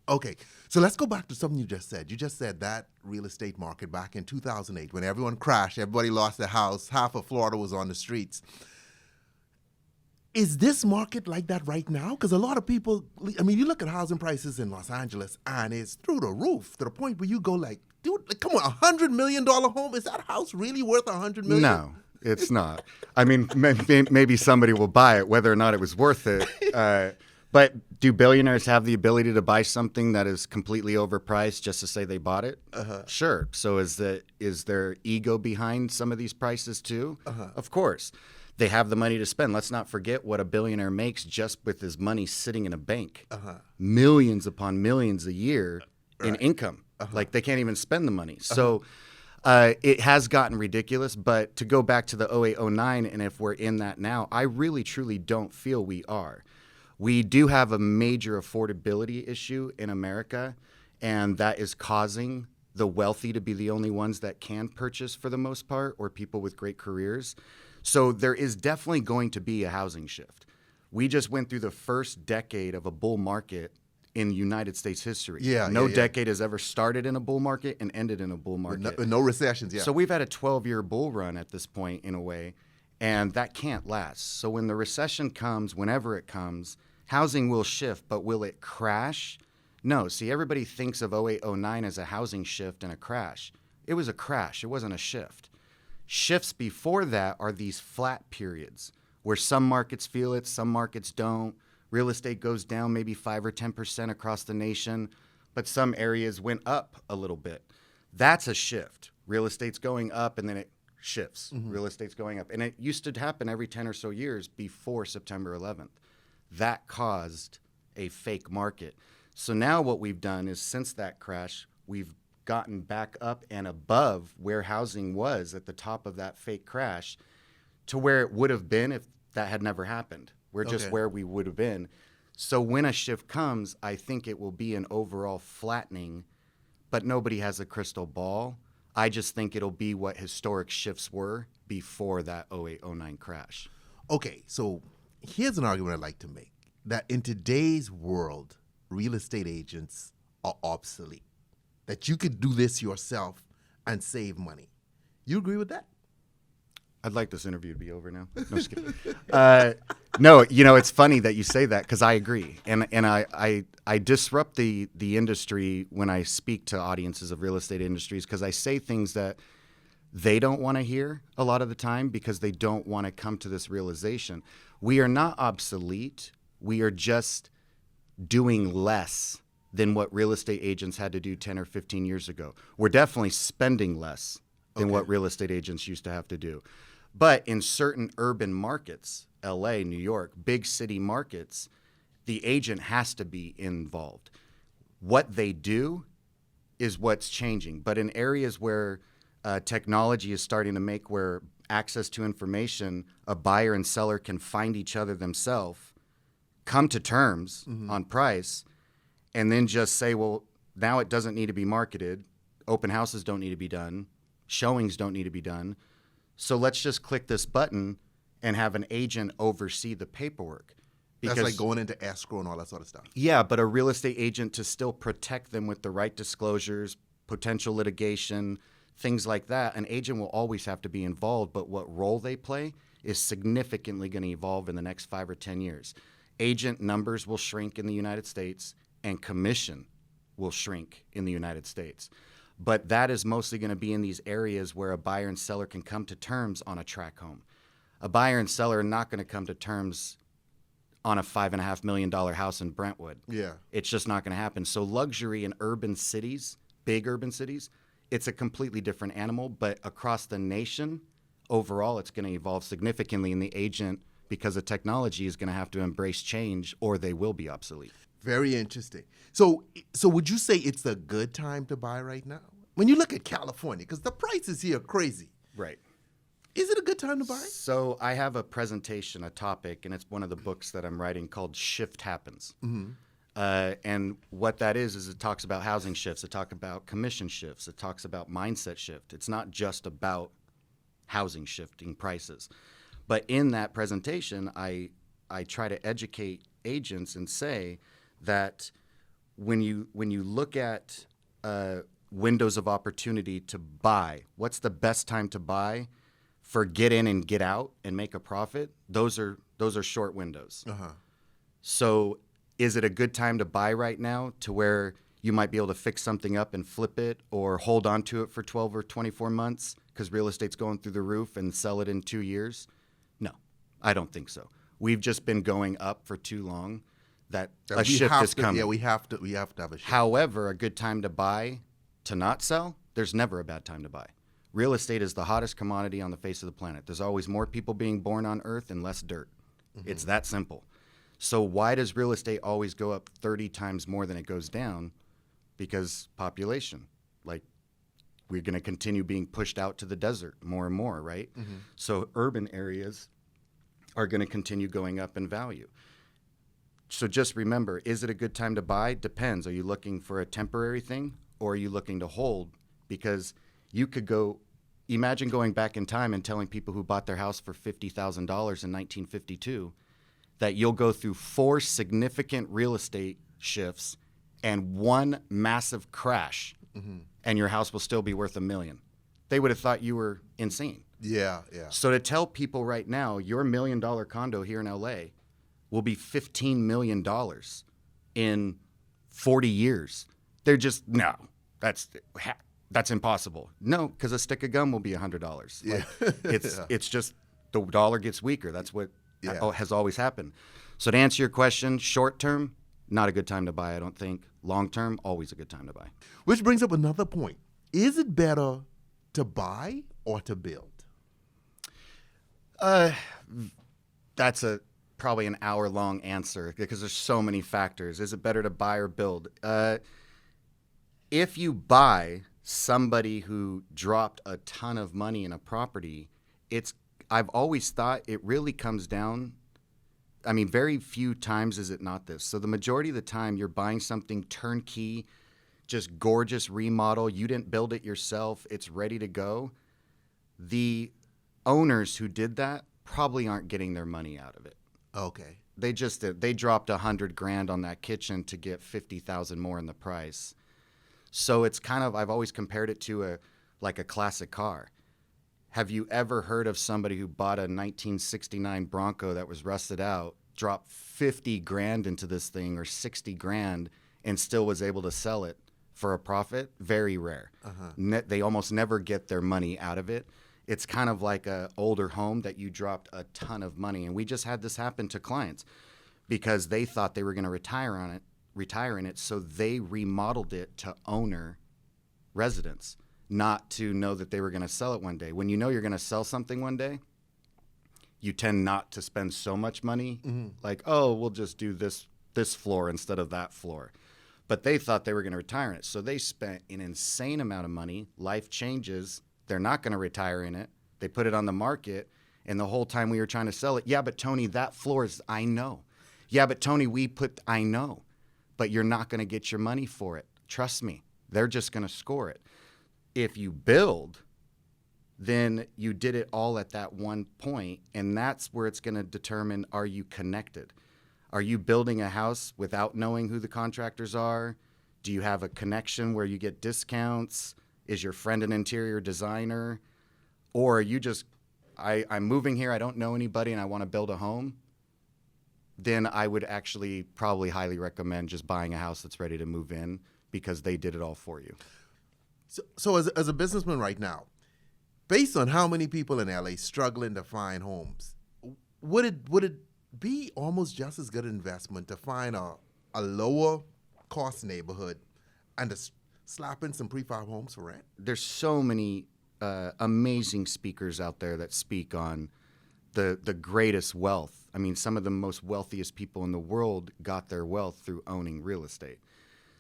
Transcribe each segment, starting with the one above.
Okay, so let's go back to something you just said. You just said that real estate market back in 2008 when everyone crashed, everybody lost their house, half of Florida was on the streets. Is this market like that right now? Because a lot of people, I mean, you look at housing prices in Los Angeles and it's through the roof to the point where you go like, dude, like, come on, $100 million home? Is that house really worth $100 million? No, it's not. I mean, maybe somebody will buy it, whether or not it was worth it. But do billionaires have the ability to buy something that is completely overpriced just to say they bought it? Sure. So is there ego behind some of these prices too? Of course. They have the money to spend. Let's not forget what a billionaire makes just with his money sitting in a bank. Millions upon millions a year in income. Like they can't even spend the money. So it has gotten ridiculous. But to go back to the 08, 09, and if we're in that now, I really, truly don't feel we are. We do have a major affordability issue in America, and that is causing the wealthy to be the only ones that can purchase for the most part, or people with great careers. So there is definitely going to be a housing shift. We just went through the first decade of a bull market in United States history. No decade has ever started in a bull market and ended in a bull market. No recessions, yeah. So we've had a 12-year bull run at this point in a way, and that can't last. So when the recession comes, whenever it comes, housing will shift, but will it crash? No. See, everybody thinks of 08, 09 as a housing shift and a crash. It was a crash. It wasn't a shift. Shifts before that are these flat periods where some markets feel it, some markets don't. Real estate goes down maybe 5 or 10% across the nation, but some areas went up a little bit. That's a shift. Real estate's going up and then it shifts. Real estate's going up. And it used to happen every 10 or so years before September 11th. That caused a fake market. So now what we've done is since that crash, we've gotten back up and above where housing was at the top of that fake crash to where it would have been if that had never happened. We're just where we would have been. So when a shift comes, I think it will be an overall flattening, but nobody has a crystal ball. I just think it'll be what historic shifts were before that 08, 09 crash. Okay, so here's an argument I'd like to make, that in today's world, real estate agents are obsolete. That you could do this yourself and save money. You agree with that? I'd like this interview to be over now. No, just kidding. No, it's funny that you say that because I agree. And I disrupt the industry when I speak to audiences of real estate industries because I say things that they don't want to hear a lot of the time because they don't want to come to this realization. We are not obsolete. We are just doing less than what real estate agents had to do 10 or 15 years ago. We're definitely spending less than what real estate agents used to have to do. But in certain urban markets, LA, New York, big city markets, the agent has to be involved. What they do is what's changing. But in areas where technology is starting to make where access to information, a buyer and seller can find each other themselves, come to terms on price, and then just say, well, now it doesn't need to be marketed. Open houses don't need to be done. Showings don't need to be done. So let's just click this button and have an agent oversee the paperwork. That's like going into escrow and all that sort of stuff. Yeah, but a real estate agent to still protect them with the right disclosures, potential litigation, things like that. An agent will always have to be involved, but what role they play is significantly going to evolve in the next 5 or 10 years. Agent numbers will shrink in the United States and commission will shrink in the United States. But that is mostly going to be in these areas where a buyer and seller can come to terms on a tract home. A buyer and seller are not going to come to terms on a $5.5 million house in Brentwood. Yeah. It's just not going to happen. So luxury in urban cities, big urban cities, it's a completely different animal. But across the nation, overall, it's going to evolve significantly. And the agent, because of technology, is going to have to embrace change or they will be obsolete. Very interesting. So would you say it's a good time to buy right now? When you look at California, because the prices here are crazy. Right. Is it a good time to buy? So I have a presentation, a topic, and it's one of the books that I'm writing called Shift Happens. And what that is it talks about housing shifts. It talks about commission shifts. It talks about mindset shift. It's not just about housing shifting prices. But in that presentation, I try to educate agents and say that when you look at windows of opportunity to buy, what's the best time to buy for get in and get out and make a profit? Those are short windows. So is it a good time to buy right now to where you might be able to fix something up and flip it or hold on to it for 12 or 24 months because real estate's going through the roof and sell it in 2 years? No, I don't think so. We've just been going up for too long that a shift is coming. Yeah, we have to have a shift. However, a good time to buy, to not sell, there's never a bad time to buy. Real estate is the hottest commodity on the face of the planet. There's always more people being born on earth and less dirt. It's that simple. So why does real estate always go up 30 times more than it goes down? Because population. Like, we're going to continue being pushed out to the desert more and more, right? So urban areas are going to continue going up in value. So just remember, is it a good time to buy? Depends. Are you looking for a temporary thing or are you looking to hold? Because you could imagine going back in time and telling people who bought their house for $50,000 in 1952 that you'll go through 4 significant real estate shifts and 1 massive crash and your house will still be worth $1 million. They would have thought you were insane. Yeah. So to tell people right now, your $1 million condo here in LA will be $15 million in 40 years. They're just, no, that's impossible. No, because a stick of gum will be $100. Yeah. It's just the dollar gets weaker. That's what has always happened. So to answer your question, short term, not a good time to buy, I don't think. Long term, always a good time to buy. Which brings up another point. Is it better to buy or to build? That's probably an hour-long answer because there's so many factors. Is it better to buy or build? If you buy somebody who dropped a ton of money in a property, I've always thought it really comes down. I mean, very few times is it not this. So the majority of the time you're buying something turnkey, just gorgeous remodel. You didn't build it yourself. It's ready to go. The owners who did that probably aren't getting their money out of it. Okay. They dropped $100,000 on that kitchen to get $50,000 more in the price. So it's kind of, I've always compared it to a classic car. Have you ever heard of somebody who bought a 1969 Bronco that was rusted out, dropped $50,000 into this thing or $60,000 and still was able to sell it for a profit? Very rare. They almost never get their money out of it. It's kind of like an older home that you dropped a ton of money. And we just had this happen to clients because they thought they were going to retire in it. So they remodeled it to owner residence, not to know that they were going to sell it one day. When you know you're going to sell something one day, you tend not to spend so much money. Like, oh, we'll just do this floor instead of that floor. But they thought they were going to retire in it. So they spent an insane amount of money. Life changes. They're not going to retire in it. They put it on the market. And the whole time we were trying to sell it, yeah, but Tony, that floor is, I know. Yeah, but Tony, I know. But you're not going to get your money for it. Trust me. They're just going to score it. If you build, then you did it all at that one point, and that's where it's going to determine, are you connected? Are you building a house without knowing who the contractors are? Do you have a connection where you get discounts? Is your friend an interior designer? Or are you just, I'm moving here, I don't know anybody, and I want to build a home? Then I would actually probably highly recommend just buying a house that's ready to move in because they did it all for you. So as a businessman right now, based on how many people in LA struggling to find homes, would it be almost just as good an investment to find a lower cost neighborhood and to slap in some prefab homes for rent? There's so many amazing speakers out there that speak on the greatest wealth. I mean, some of the most wealthiest people in the world got their wealth through owning real estate.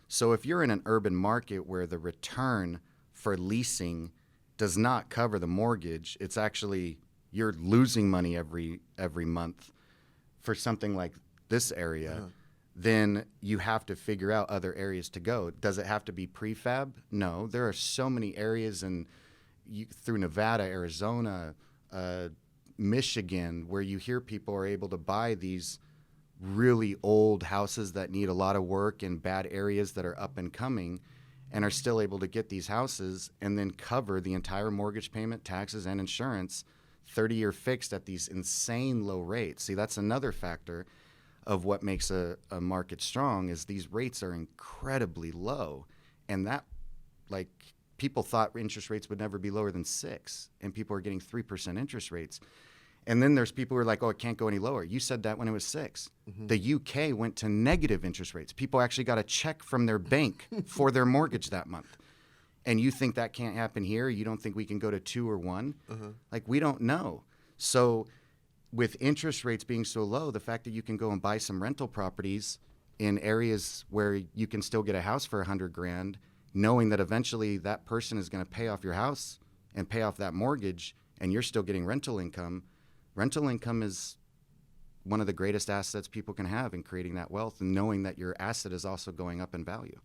So if you're in an urban market where the return for leasing does not cover the mortgage, it's actually you're losing money every month for something like this area, then you have to figure out other areas to go. Does it have to be prefab? No. There are so many areas through Nevada, Arizona, Michigan, where you hear people are able to buy these really old houses that need a lot of work in bad areas that are up and coming, and are still able to get these houses and then cover the entire mortgage payment, taxes, and insurance, 30-year fixed at these insane low rates. See, that's another factor of what makes a market strong, is these rates are incredibly low. And that, like, people thought interest rates would never be lower than 6%, and people are getting 3% interest rates. And then there's people who are like, oh, it can't go any lower. You said that when it was 6%. Mm-hmm. The UK went to negative interest rates. People actually got a check from their bank for their mortgage that month. And you think that can't happen here? You don't think we can go to 2 or 1? Uh-huh. Like, we don't know. So with interest rates being so low, the fact that you can go and buy some rental properties in areas where you can still get a house for $100,000, knowing that eventually that person is going to pay off your house and pay off that mortgage, and you're still getting rental income. Rental income is one of the greatest assets people can have in creating that wealth, and knowing that your asset is also going up in value.